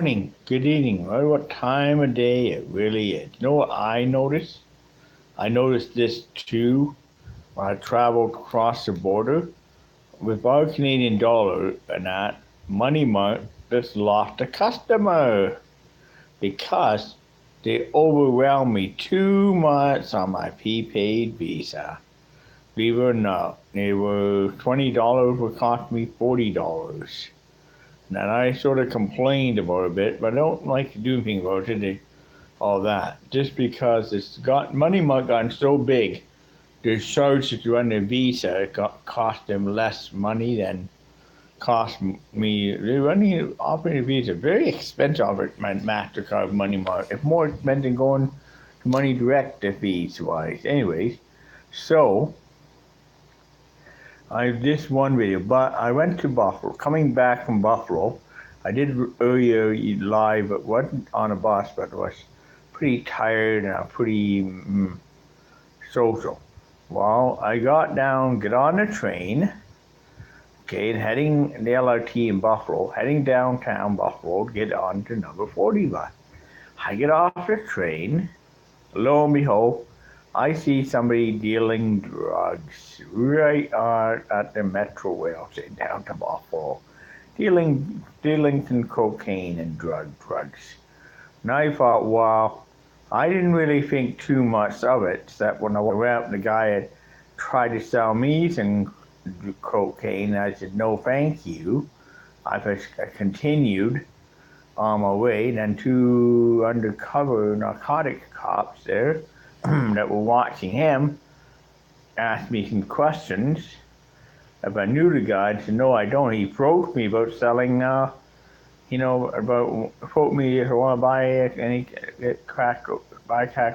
Morning, good evening, or what time of day it really is. You know what I noticed? I noticed this too when I traveled across the border. With our Canadian dollar and that, Money Mart just lost a customer because they overwhelmed me too much on my prepaid Visa. Believe it or not, they were $20 would cost me $40. And I sort of complained about it a bit, but I don't like to do anything about it. All that just because it's got Money Mart gotten so big. The charge to run a Visa cost them less money than cost me. They're running operating a Visa very expensive over my Mastercard Money Mart. It's more expensive than going to Money Direct fees wise. Anyways, so I this one video, but I went to Buffalo. Coming back from Buffalo, I did earlier live. It wasn't on a bus, but it was pretty tired and pretty social. Well, I get on the train, okay, and heading the LRT in Buffalo, heading downtown Buffalo to get on to number 40 bus. I get off the train, lo and behold, I see somebody dealing drugs right at the Metro Rail in downtown Buffalo, dealing some cocaine and drugs. And I thought, wow, I didn't really think too much of it, except when I went up, the guy had tried to sell me some cocaine. I said, no, thank you. I continued on my way. Then two undercover narcotic cops there that were watching him asked me some questions if I knew the guy. I said, no, I don't. He approached me about selling about quote me if I want to buy any crack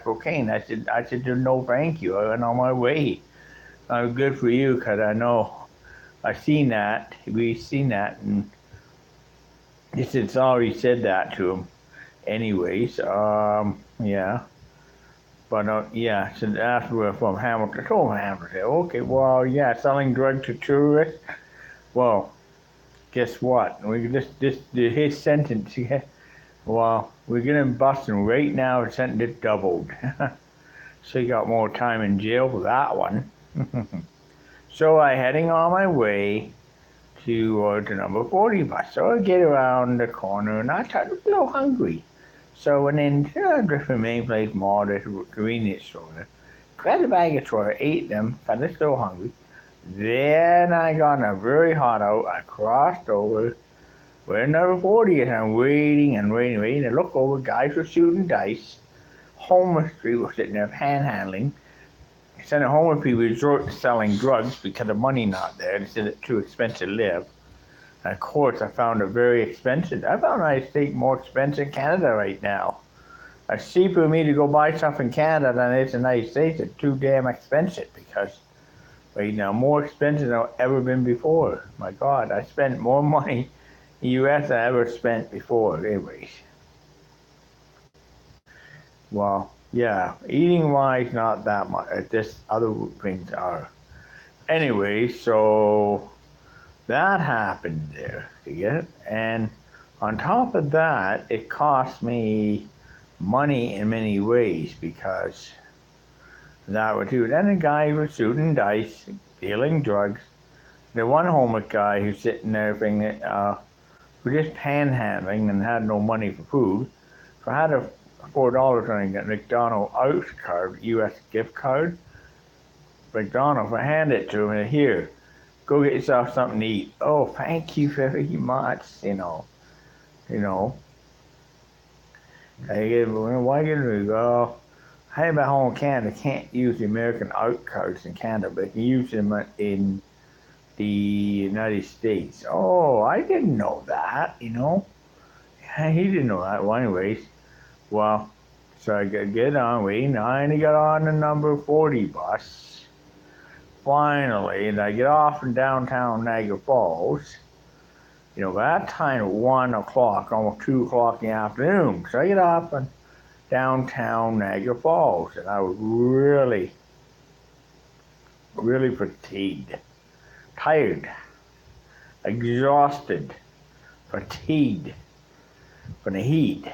cocaine. I said, no, thank you. I went on my way. Good for you, because I know we've seen that, and it's already said that to him. Anyways, yeah. But yeah, so after from Hamilton, I told Hamilton, okay, well, yeah, selling drugs to tourists. Well, guess what? His sentence. Well, we're gonna bust him right now. His sentence doubled, so he got more time in jail for that one. So I heading on my way to number 40 bus. So I get around the corner and I started a little hungry. So I went into a different main place mall, this convenience store. Grabbed a bag of toys, ate them, got a little hungry. Then I got in a very hot out. I crossed over where number 40 is. I'm waiting and waiting. I look over, guys were shooting dice. Homeless people were sitting there panhandling. Instead of homeless people resort to selling drugs because the money not there. They said it's too expensive to live. And of course, I found it very expensive. I found United States more expensive in Canada right now. It's cheaper for me to go buy stuff in Canada than it is in the United States. It's too damn expensive because right now, more expensive than I've ever been before. My God, I spent more money in the U.S. than I ever spent before. Anyways, well, yeah, eating wise, not that much. Just other things are. Anyway, so that happened there, you get it? And on top of that, it cost me money in many ways because that would do. Then the guy was shooting dice, dealing drugs. The one homeless guy who's sitting there thinking, was just panhandling and had no money for food. So I had a $4 on a McDonald's out card, U.S. gift card. McDonald's, I handed it to him and here, go get yourself something to eat. Oh, thank you very much, you know. I gave him, why did we go? I had back home in Canada, can't use the American out cards in Canada, but you can use them in the United States. Oh, I didn't know that, He didn't know that. Well, anyways, well, so I get on, waiting. I only got on the number 40 bus. Finally, and I get off in downtown Niagara Falls. By that time at 1 o'clock, almost 2 o'clock in the afternoon. So I get off in downtown Niagara Falls, and I was really, really fatigued, tired, exhausted, fatigued. from the heat.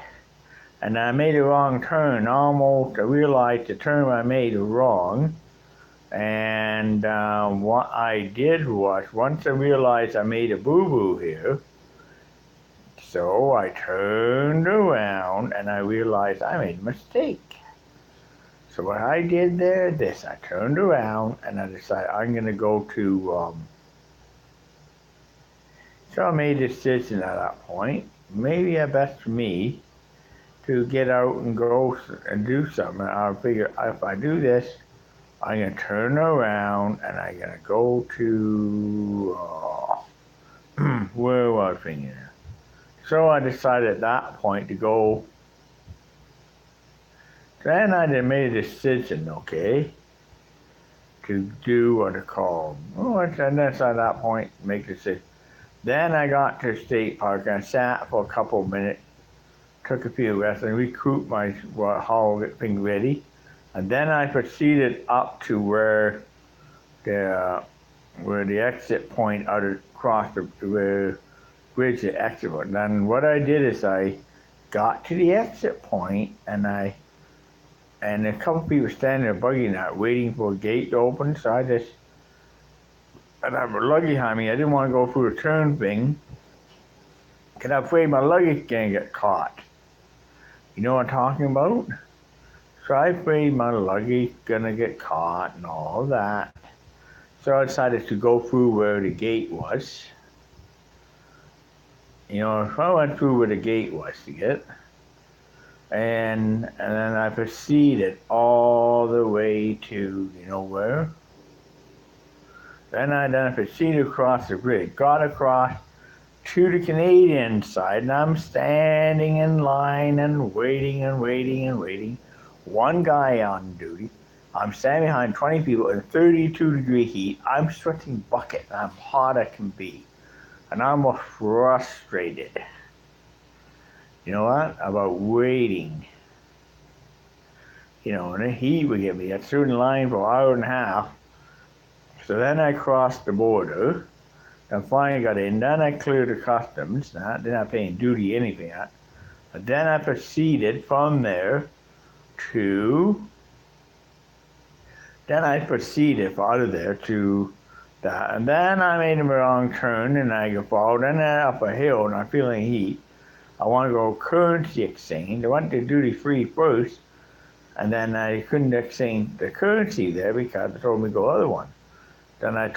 And I made a wrong turn. Almost, I realized the turn I made was wrong. And what I did was, once I realized I made a boo-boo here, so I turned around and I realized I made a mistake. So what I did there, I turned around and I decided I'm going to go to, so I made a decision at that point. Maybe it's best for me to get out and go and do something. I figure if I do this, I'm going to turn around and I'm going to go to, where was I thinking? So I decided at that point to go. Then I made a decision, okay, to do what I call. And that's at that point, make a decision. Then I got to the state park and I sat for a couple of minutes, took a few rests and recouped my whole thing ready. And then I proceeded up to where the exit point out across the bridge, the exit point. Then what I did is I got to the exit point and a couple people standing there bugging out, waiting for a gate to open. So I have a luggage behind me. I didn't want to go through the turn thing because I'm afraid my luggage can get caught. You know what I'm talking about? So I afraid my luggage gonna get caught and all that. So I decided to go through where the gate was. You know, so I went through where the gate was to get. And then I proceeded all the way to, you know where? Then I proceeded across the bridge, got across to the Canadian side, and I'm standing in line and waiting and waiting and waiting. One guy on duty. I'm standing behind 20 people in 32-degree heat. I'm sweating buckets. I'm hot as can be. And I'm frustrated. You know what? About waiting. You know, and the heat would get me. I stood in line for an hour and a half. So then I crossed the border. And finally got in. Then I cleared the customs. They're not paying duty anything yet. But then I proceeded from there out of there to that. And then I made a wrong turn and I go forward and then up a hill and I'm feeling heat. I want to go currency exchange. I went to duty free first and then I couldn't exchange the currency there because they told me to go other one. Then they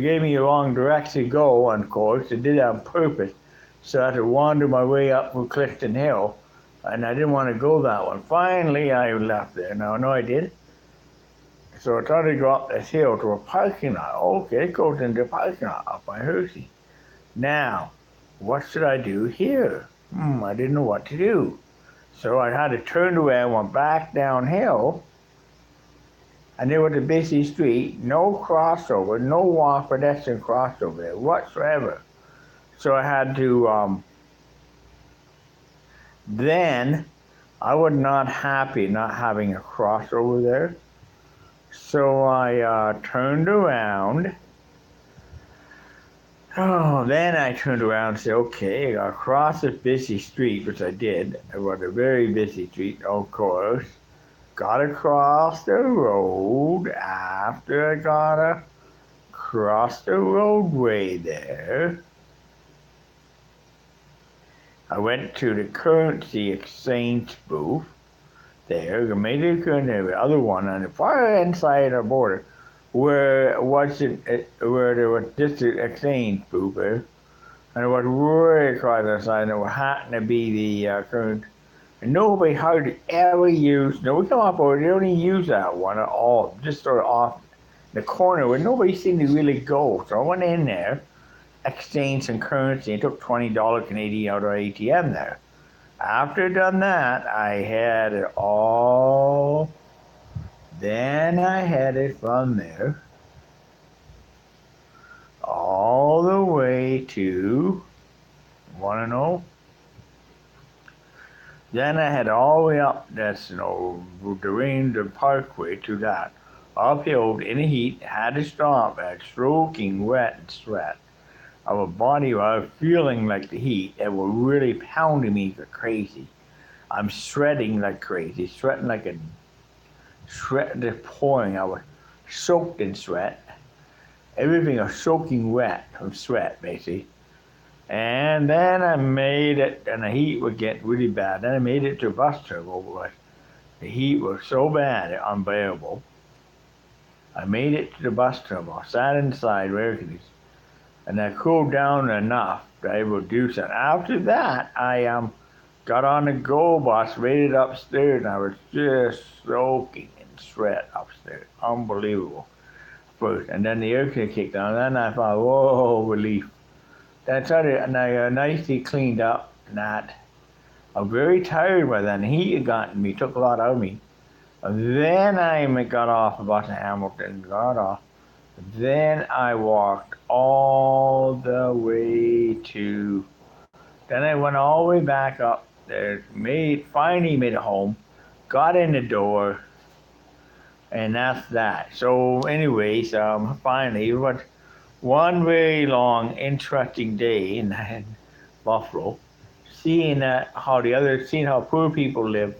gave me a wrong direction to go, and of course, they did it on purpose. So I had to wander my way up from Clifton Hill, and I didn't want to go that one. Finally, I left there. Now, I know I did. So I tried to go up this hill to a parking lot. Okay, it goes into a parking lot up by Hershey. Now, what should I do here? I didn't know what to do. So I had to turn around, went back downhill, and there was a busy street, no crossover, no pedestrian crossover there whatsoever. So I had to, then I was not happy not having a crossover there. So I turned around. Then I turned around and said, okay, I got to cross this busy street, which I did. It was a very busy street, of course. Got across the road. After I got across the roadway there, I went to the currency exchange booth there. I made the other one on the far end side of the border where there was just an exchange booth there. And it was right across the side, and it happened to be the current. And nobody hardly ever used, nobody come up over, they don't even use that one at all, just sort of off the corner where nobody seemed to really go. So I went in there, exchanged some currency, and took $20 Canadian out of our ATM there. After I'd done that, I had it all. Then I headed from there all the way to, want to know? Then I had all the way up that's the Parkway to that. Uphill in the heat, had to stop at stroking wet and sweat. of a body where I was feeling like the heat. It was really pounding me like crazy. I'm sweating like crazy, sweating like a sweat just pouring. I was soaked in sweat. Everything was soaking wet from sweat, basically. And then I made it, and the heat was getting really bad. Then I made it to a bus terminal, but the heat was so bad, unbearable. I made it to the bus terminal, sat inside air conditioning, and I cooled down enough to be able to do something. After that, I got on the GO bus, made it upstairs, and I was just soaking in sweat upstairs. Unbelievable. First, and then the air conditioning kicked on, and then I thought, whoa, relief. That's it, and I nicely cleaned up and that. I was very tired by then. The heat had gotten me, took a lot out of me. And then I got off the bus in Hamilton, got off. Then I walked all the way to, then I went all the way back up there, finally made it home, got in the door, and that's that. So anyways, finally, it was one very long, interesting day in Buffalo, seeing seeing how poor people live.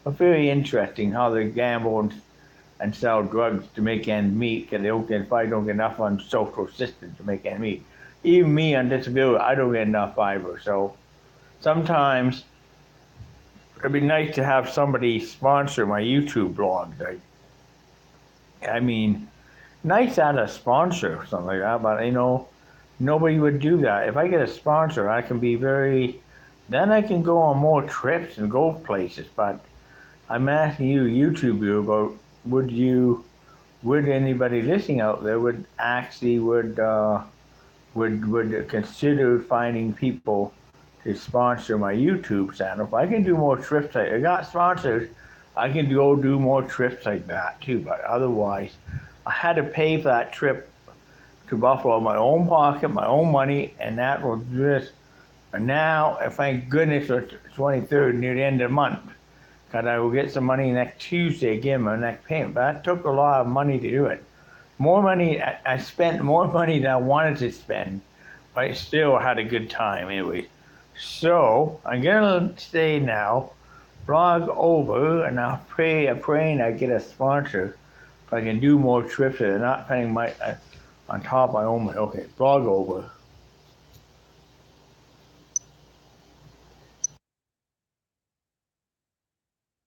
But very interesting how they gamble and sell drugs to make ends meet, because they probably don't get enough on social assistance to make ends meet. Even me on disability, I don't get enough either. So sometimes it'd be nice to have somebody sponsor my YouTube blog. I mean, nice to have a sponsor or something like that, but nobody would do that. If I get a sponsor, I can be then I can go on more trips and go places. But I'm asking you, YouTube viewer, about would anybody listening out there would consider finding people to sponsor my YouTube channel? If I can do more trips, I got sponsors, I can go do more trips like that too. But otherwise, I had to pay for that trip to Buffalo, my own pocket, my own money, and that was just. And now, thank goodness, it's 23rd, near the end of the month, because I will get some money next Tuesday again, my next payment. But that took a lot of money to do it. More money, I spent more money than I wanted to spend, but I still had a good time anyway. So I'm gonna stay now, blog over, and I'm praying I get a sponsor so I can do more trips and not paying on top of my own money. Okay, blog over.